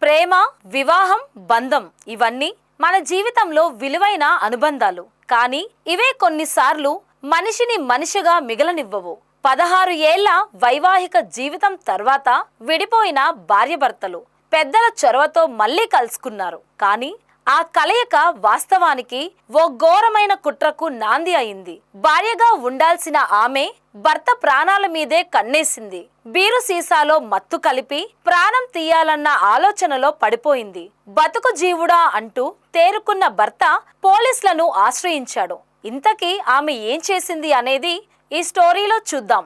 ప్రేమ, వివాహం, బంధం ఇవన్నీ మన జీవితంలో విలువైన అనుబంధాలు. కానీ ఇవే కొన్నిసార్లు మనిషిని మనిషిగా మిగలనివ్వవు. 16 ఏళ్ల వైవాహిక జీవితం తర్వాత విడిపోయిన భార్యాభర్తలు పెద్దల చొరవతో మళ్ళీ కలుసుకున్నారు. కానీ ఆ కలయిక వాస్తవానికి ఓ ఘోరమైన కుట్రకు నాంది అయింది. భార్యగా ఉండాల్సిన ఆమె భర్త ప్రాణాల మీదే కన్నేసింది. బీరు సీసాలో మత్తు కలిపి ప్రాణం తీయాలన్న ఆలోచనలో పడిపోయింది. బతుకు జీవుడా అంటూ తేరుకున్న భర్త పోలీసులను ఆశ్రయించాడు. ఇంతకీ ఆమె ఏం చేసింది అనేది ఈ స్టోరీలో చూద్దాం.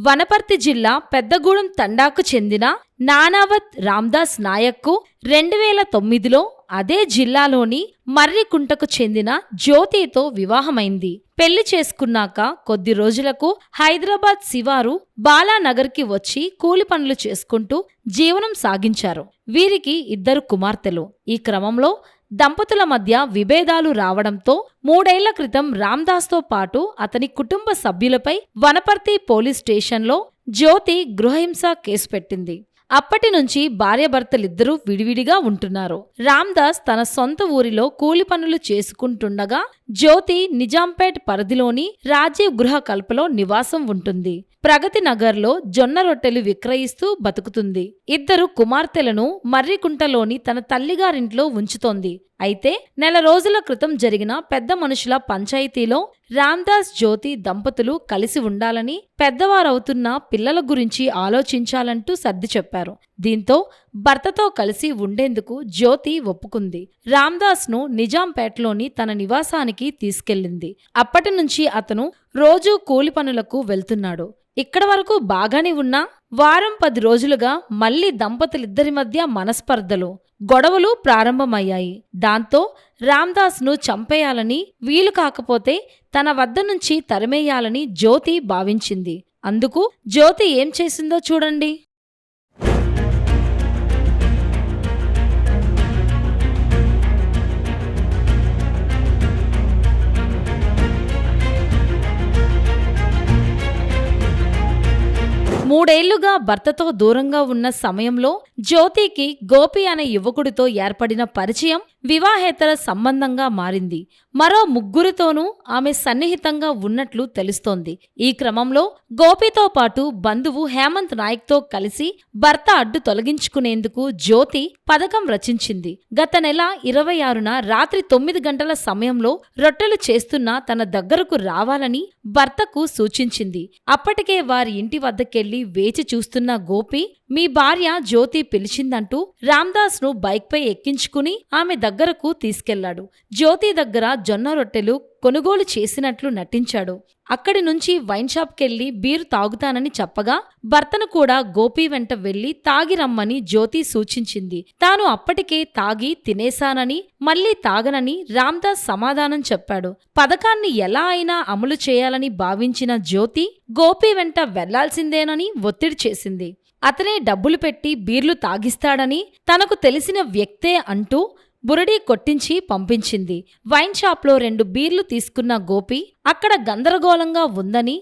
వనపర్తి జిల్లా పెద్దగూడెం తండాకు చెందిన నానావత్ రామ్దాస్ నాయక్కు 2009లో అదే జిల్లాలోని మర్రికుంటకు చెందిన జ్యోతితో వివాహమైంది. పెళ్లి చేసుకున్నాక కొద్ది రోజులకు హైదరాబాద్ శివారు బాలానగర్కి వచ్చి కూలి పనులు చేసుకుంటూ జీవనం సాగించారు. వీరికి 2 కుమార్తెలు. ఈ క్రమంలో దంపతుల మధ్య విభేదాలు రావడంతో 3 ఏళ్ల క్రితం రామ్దాస్తో పాటు అతని కుటుంబ సభ్యులపై వనపర్తి పోలీస్ స్టేషన్లో జ్యోతి గృహహింస కేసు పెట్టింది. అప్పటి నుంచి భార్యాభర్తలిద్దరూ విడివిడిగా ఉంటున్నారు. రామ్దాస్ తన సొంత ఊరిలో కూలి పనులు చేసుకుంటుండగా జ్యోతి నిజాంపేట్ పరిధిలోని రాజీవ్ గృహ కల్పలో నివాసం ఉంటుంది. ప్రగతి నగర్లో జొన్న రొట్టెలు విక్రయిస్తూ బతుకుతుంది. 2 కుమార్తెలను మర్రికుంటలోని తన తల్లిగారింట్లో ఉంచుతోంది. అయితే నెల రోజుల క్రితం జరిగిన పెద్ద మనుషుల పంచాయతీలో రామ్దాస్ జ్యోతి దంపతులు కలిసి ఉండాలని, పెద్దవారవుతున్న పిల్లల గురించి ఆలోచించాలంటూ సర్ది చెప్పారు. దీంతో భర్తతో కలిసి ఉండేందుకు జ్యోతి ఒప్పుకుంది. రామ్దాస్ను నిజాంపేట్లోని తన నివాసానికి తీసుకెళ్లింది. అప్పటి నుంచి అతను రోజూ కూలి పనులకు వెళ్తున్నాడు. ఇక్కడ వరకు బాగానే ఉన్నా వారం 10 రోజులుగా మళ్లీ దంపతులిద్దరి మధ్య మనస్పర్ధలు, గొడవలు ప్రారంభమయ్యాయి. దాంతో రామ్దాస్ను చంపేయాలని, వీలు కాకపోతే తన వద్ద నుంచి తరిమేయాలని జ్యోతి భావించింది. అందుకు జ్యోతి ఏం చేసిందో చూడండి. మూడేళ్లుగా భర్తతో దూరంగా ఉన్న సమయంలో జ్యోతికి గోపి అనే యువకుడితో ఏర్పడిన పరిచయం వివాహేతర సంబంధంగా మారింది. మరో 3తోనూ ఆమె సన్నిహితంగా ఉన్నట్లు తెలుస్తోంది. ఈ క్రమంలో గోపితో పాటు బంధువు హేమంత్ నాయక్తో కలిసి భర్త అడ్డు తొలగించుకునేందుకు జ్యోతి పథకం రచించింది. గత నెల 26న రాత్రి 9 గంటల సమయంలో రొట్టెలు చేస్తున్న తన దగ్గరకు రావాలని భర్తకు సూచించింది. అప్పటికే వారి ఇంటి వద్దకెళ్లి వేచి చూస్తున్న గోపి, మీ భార్య జ్యోతి పిలిచిందంటూ రామ్దాస్ను బైక్పై ఎక్కించుకుని ఆమె దగ్గరకు తీసుకెళ్లాడు. జ్యోతి దగ్గర జొన్న రొట్టెలు కొనుగోలు చేసినట్లు నటించాడు. అక్కడి నుంచి వైన్ షాప్కెళ్లి బీరు తాగుతానని చెప్పగా భర్తను కూడా గోపి వెంట వెళ్లి తాగి రమ్మని జ్యోతి సూచించింది. తాను అప్పటికే తాగి తినేశానని, మళ్లీ తాగనని రామ్దాస్ సమాధానం చెప్పాడు. పథకాన్ని ఎలా అయినా అమలు చేయాలని భావించిన జ్యోతి గోపి వెంట వెళ్లాల్సిందేనని ఒత్తిడి చేసింది. అతనే డబ్బులు పెట్టి బీర్లు తాగిస్తాడని తనకు తెలిసిన వ్యక్తే అంటూ బురడీ కొట్టించి పంపించింది. వైన్ షాప్లో 2 బీర్లు తీసుకున్న గోపి అక్కడ గందరగోళంగా ఉందని,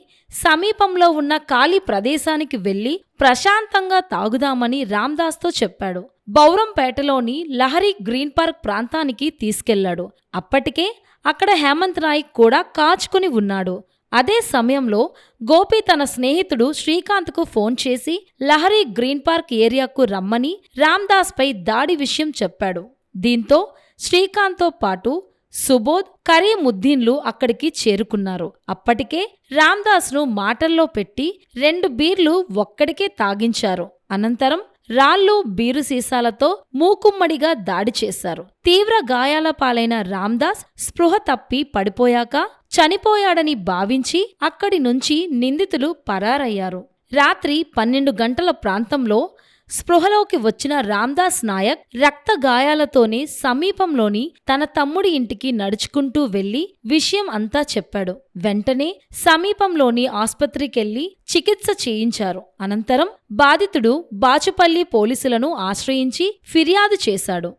సమీపంలో ఉన్న ఖాళీ ప్రదేశానికి వెళ్లి ప్రశాంతంగా తాగుదామని రామ్దాస్తో చెప్పాడు. బౌరంపేటలోని లహరి గ్రీన్ పార్క్ ప్రాంతానికి తీసుకెళ్లాడు. అప్పటికే అక్కడ హేమంత్ నాయక్ కూడా కాచుకుని ఉన్నాడు. అదే సమయంలో గోపి తన స్నేహితుడు శ్రీకాంత్కు ఫోన్ చేసి లహరి గ్రీన్ పార్క్ ఏరియాకు రమ్మని రామ్దాస్పై దాడి విషయం చెప్పాడు. దీంతో శ్రీకాంత్తో పాటు సుబోధ్, కరీముద్దీన్లు అక్కడికి చేరుకున్నారు. అప్పటికే రామ్దాస్ను మాటల్లో పెట్టి 2 బీర్లు ఒక్కడికే తాగించారు. అనంతరం రాళ్లు, బీరు సీసాలతో మూకుమ్మడిగా దాడి చేశారు. తీవ్ర గాయాల పాలైన రామ్దాస్ స్పృహ తప్పి పడిపోయాక చనిపోయాడని భావించి అక్కడి నుంచి నిందితులు పరారయ్యారు. రాత్రి 12 గంటల ప్రాంతంలో స్పృహలోకి వచ్చిన రామ్దాస్ నాయక్ రక్త గాయాలతోనే సమీపంలోని తన తమ్ముడి ఇంటికి నడుచుకుంటూ వెళ్లి విషయం అంతా చెప్పాడు. వెంటనే సమీపంలోని ఆస్పత్రికెళ్లి చికిత్స చేయించారు. అనంతరం బాధితుడు బాచుపల్లి పోలీసులను ఆశ్రయించి ఫిర్యాదు చేశాడు.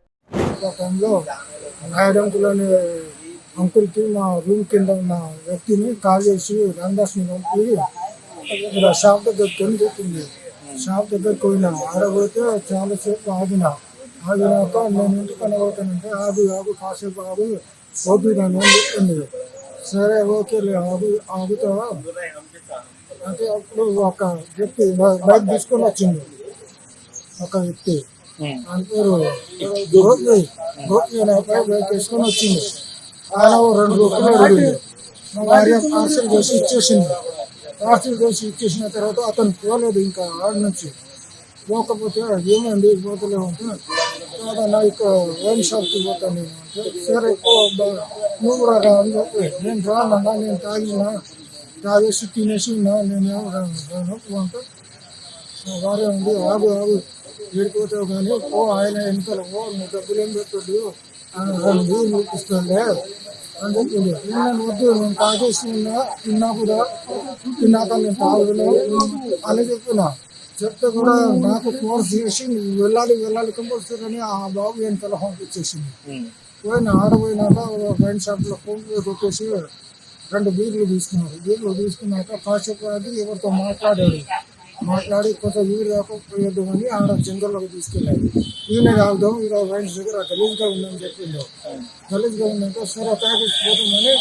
అంకుల్కి మా రూమ్ కింద ఉన్న వ్యక్తిని కాల్ చేసి రామదాస్ని పంపి ఇక్కడ షాప్ దగ్గరికి అని చెప్పింది. షాప్ దగ్గరికి పోయినా, ఆడపోతే చాలాసేపు ఆగినాక నేను ఇంటికన్నా పోతానంటే ఆగు కాసేపు వద్దు అని చెప్పింది. సరే ఓకేలే ఆగుతావా అంటే అప్పుడు ఒక వ్యక్తి బైక్ తీసుకొని వచ్చింది. ఒక వ్యక్తి అంటారు గోపి బైక్ తీసుకొని వచ్చింది. ఆయన 2 రూపాయలు అడిగింది. మా భార్య పార్సల్ చేసి ఇచ్చేసింది. పార్సల్ చేసి ఇచ్చేసిన తర్వాత అతను పోలేదు ఇంకా ఆడి నుంచి. పోకపోతే ఏమైంది పోతలేము అంటే కాదన్నా ఇక్కడ వైన్ షాప్కి పోతాను నేను అంటే సరే నువ్వు కూడా రా అని చెప్పి నేను రానన్నా నేను తాగేసి తినేసి ఉన్నా నేనేమో రాను అంటే మా భార్య ఉంది ఆగు ఏడిపోతావు కానీ ఆయన వెనకాల నువ్వు డబ్బులు ఏం పెట్టద్దు నీళ్ళు చూపిస్తుండే అని చెప్పింది. నేను వద్దు నేను తాగేసి ఉన్నా తిన్నాక నేను తాగలేను అని చెప్తే కూడా నాకు ఫోర్స్ చేసి నువ్వు వెళ్ళాలి కంపల్సరీ అని ఆ బాబు వెనకాల పంపించేసింది. ఆడపోయినాక వైన్ షాప్లో ఫోన్ కొట్టేసి 2 బీర్లు తీసుకున్నాక కాసేపు అది ఎవరితో మాట్లాడి కొంచెం వీరు రాకపోయేద్దాం అని ఆడ జంగల్లోకి తీసుకెళ్ళాడు. ఈయన తాగుదాం ఈరోజు వైన్స్ దగ్గర గలీజ్గా ఉందని చెప్పిండు. గలీజ్గా ఉందంటే సరే తాగేసిపోతామని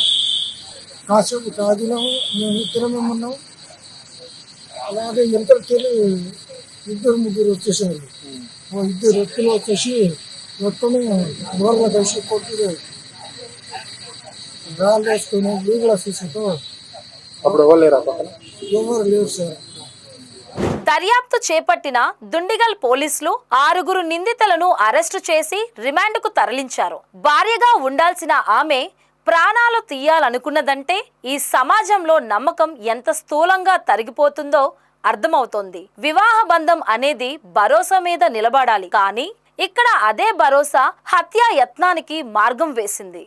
కాసేపు తాగినాము. మేము ఇద్దరమే ఉన్నాం. అలాగే ఎంతకెళ్ళి 2-3 వచ్చేసారు. 2 వ్యక్తులు వచ్చేసి మొత్తము గోర్ల కలిసి కొట్టి రాళ్ళు వేసుకొని బ్లూ గ్లాస్ తీసాతో అప్పుడు ఎవరు లేరు సార్. దర్యాప్తు చేపట్టిన దుండిగల్ పోలీసులు 6 నిందితులను అరెస్టు చేసి రిమాండ్కు తరలించారు. భార్యగా ఉండాల్సిన ఆమె ప్రాణాలు తీయాలనుకున్నదంటే ఈ సమాజంలో నమ్మకం ఎంత స్థూలంగా తరిగిపోతుందో అర్థమవుతోంది. వివాహ బంధం అనేది భరోసా మీద నిలబడాలి, కానీ ఇక్కడ అదే భరోసా హత్యా యత్నానికి మార్గం వేసింది.